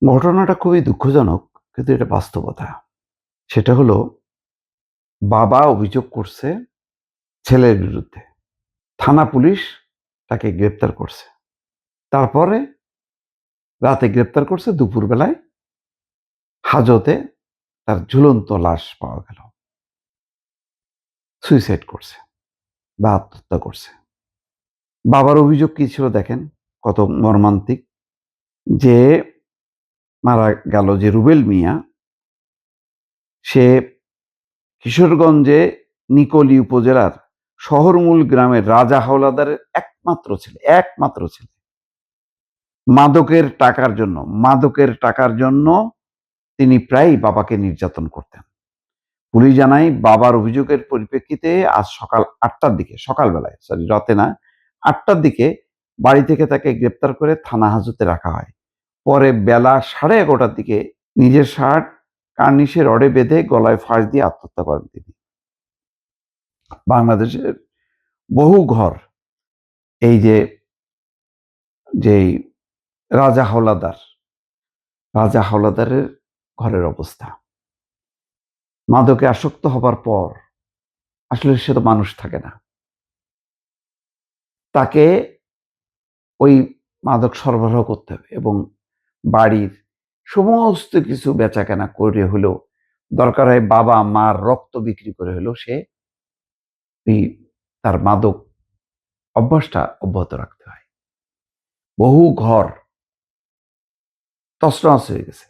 ঘটনাটা খুবই দুঃখজনক, কিন্তু এটা বাস্তবতা। সেটা হলো বাবা অভিযোগ করছে ছেলের বিরুদ্ধে। থানা পুলিশ তাকে গ্রেপ্তার করছে। তারপরে রাতে গ্রেপ্তার করছে, দুপুরবেলায় হাজতে তার ঝুলন্ত লাশ পাওয়া গেল। সুইসাইড করছে বা আত্মহত্যা করছে। বাবার অভিযোগ কি ছিল দেখেন, কত মর্মান্তিক। যে মারা গেল যে রুবেল মিয়া, সে কিশোরগঞ্জে নিকলী উপজেলার শহরমূল গ্রামের রাজা হাওলাদারের একমাত্র ছেলে। মাদকের টাকার জন্য তিনি প্রায়ই বাবাকে নির্যাতন করতেন। পুলিশ জানায় বাবার অভিযোগের পরিপ্রেক্ষিতে আজ রাতে না, ৮টার দিকে বাড়ি থেকে তাকে গ্রেপ্তার করে থানা হাজতে রাখা হয়। পরে বেলা 11:30টার দিকে নিজের শার্ট কার্নিশে রডে বেঁধে গলায় ফাঁস দিয়ে আত্মহত্যা করেন তিনি। বাংলাদেশের বহু ঘর এই যেই রাজা হাওলাদারের ঘরের অবস্থা। মাদকে আসক্ত হবার পর আসলে সে তো মানুষ থাকে না। তাকে ওই মাদক সরবরাহ করতে হবে এবং বাড়ির সমস্ত কিছু বেচাকেনা করে হলেও, দরকার হয় বাবা মার রক্ত বিক্রি করে হলেও সে ওই তার মাদক অভ্যাসটা অব্যাহত রাখতে হয়। বহু ঘর তছনছ হয়ে গেছে,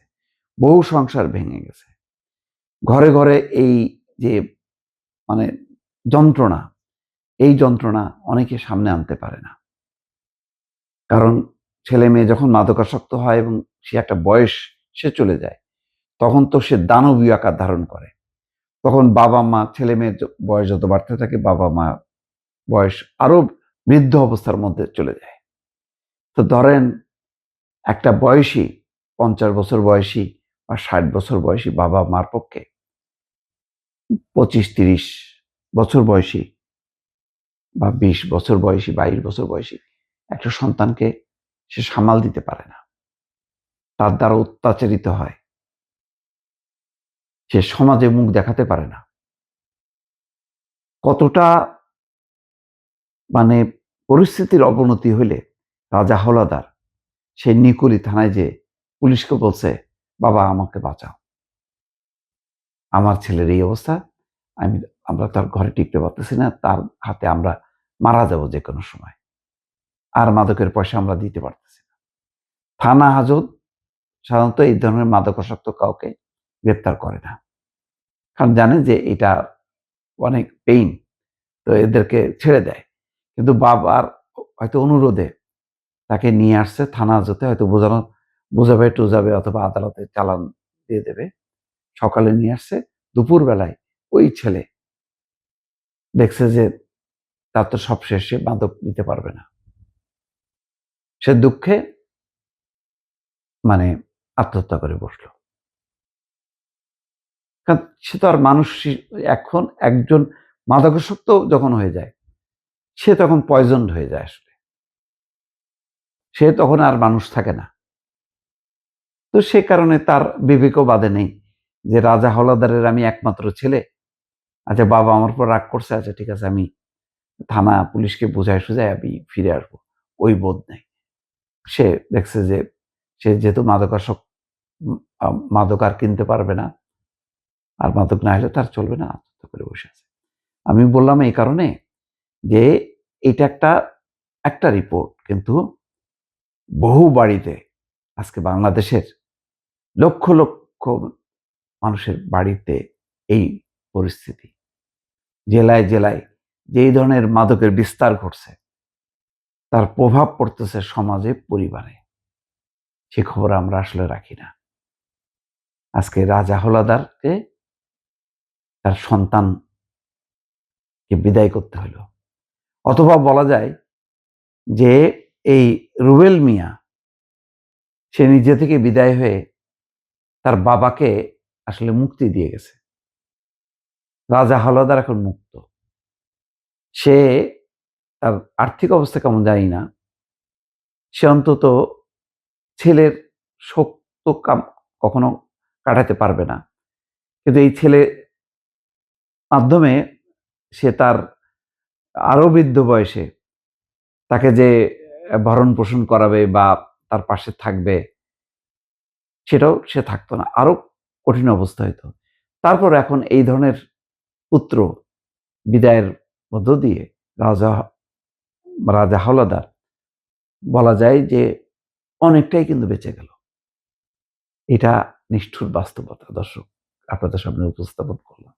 বহু সংসার ভেঙে গেছে। ঘরে ঘরে এই যে মানে যন্ত্রণা, এই যন্ত্রণা অনেকে সামনে আনতে পারে না। কারণ ছেলে মেয়ে যখন মাদকাসক্ত হয় এবং সে একটা বয়স সে চলে যায়, তখন তো সে দানবীয় আকার ধারণ করে। তখন বাবা মা, ছেলে মেয়ের বয়স যত বাড়তে থাকে, বাবা মা বয়স আরো বৃদ্ধ অবস্থার মধ্যে চলে যায়। তো ধরেন একটা বয়সী 50 বছর বয়সী বা 60 বছর বয়সী বাবা মার পক্ষে 25-30 বছর বয়সী বা 20 বছর বয়সী, 22 বছর বয়সী একটা সন্তানকে সে সামাল দিতে পারে না। তার দ্বারা অত্যাচারিত হয়, সে সমাজে মুখ দেখাতে পারে না। কতটা মানে পরিস্থিতির অবনতি হইলে রাজা হাওলাদার সে নিকলী থানায় যে পুলিশকে বলছে, বাবা আমাকে বাঁচাও, আমার ছেলের এই অবস্থা, আমরা তার ঘরে টিকতে পারতেছি না, তার হাতে আমরা মারা যাব যে কোনো সময়, আর মাদকের পয়সা আমরা দিতে পারতেছি না। থানা হাজত সাধারণত এই ধরনের মাদকাসক্ত কাউকে গ্রেপ্তার করে না, কারণ জানে যে এটা অনেক পেইন, তো এদেরকে ছেড়ে দেয়। কিন্তু বাবার হয়তো অনুরোধে তাকে নিয়ে আসছে থানা হাজতে, হয়তো বোঝাবে টোঝাবে অথবা আদালতে চালান দিয়ে দেবে। সকালে নিয়ে আসছে, দুপুর বেলায় ওই ছেলে দেখছে যে তার তো সব শেষ, সে মাদক নিতে পারবে না। সে দুঃখে মানে আত্মহত্যা করে বসলো। কারণ সে তো আর মানুষ, এখন একজন মাদকাসক্ত যখন হয়ে যায়, সে তখন পয়জনড হয়ে যায় আসলে। সে তখন আর মানুষ থাকে না। তো সে কারণে তার বিবেকও বাধে নেই যে রাজা হাওলাদারের আমি একমাত্র ছেলে। আচ্ছা বাবা আমার উপর রাগ করছে, আচ্ছা ঠিক আছে, আমি থানা পুলিশকে বুঝায় সুঝায় আমি ফিরে আসবো, ওই বোধ নেই। সে দেখছে যে সে যেহেতু মাদক আর কিনতে পারবে না, আর মাদক না হলে তার চলবে না, আত্মহত্যা করে বসে আছে। আমি বললাম এই কারণে যে এটা একটা একটা রিপোর্ট, কিন্তু বহু বাড়িতে আজকে বাংলাদেশের লক্ষ লক্ষ মানুষের বাড়িতে এই পরিস্থিতি। জেলায় জেলায় যে এই ধরনের মাদকের বিস্তার ঘটছে, তার প্রভাব পড়তেছে সমাজে, পরিবারে। সে খবর আমরা আসলে রাখি না। আজকে রাজা হাওলাদারকে তার সন্তানকে বিদায় করতে হলো, অথবা বলা যায় যে এই রুবেল মিয়া সে নিজে থেকে বিদায় হয়ে তার বাবাকে আসলে মুক্তি দিয়ে গেছে। রাজা হাওলাদার এখন মুক্ত। সে তার আর্থিক অবস্থা কেমন জানি না, সে অন্তত ছেলের শোক তো কখনো কাটাতে পারবে না। কিন্তু এই ছেলে মাধ্যমে সে তার আরো বৃদ্ধ বয়সে তাকে যে ভরণ পোষণ করাবে বা তার পাশে থাকবে, সেটাও সে থাকতো না। আরো কঠিন অবস্থা হইতো। তারপর এখন এই ধরনের পুত্র বিদায়ের মধ্য দিয়ে রাজা রাজা হাওলাদার বলা যায় যে অনেকটাই কিন্তু বেঁচে গেল। এটা নিষ্ঠুর বাস্তবতা দর্শক আপনাদের সামনে উপস্থাপন করলাম।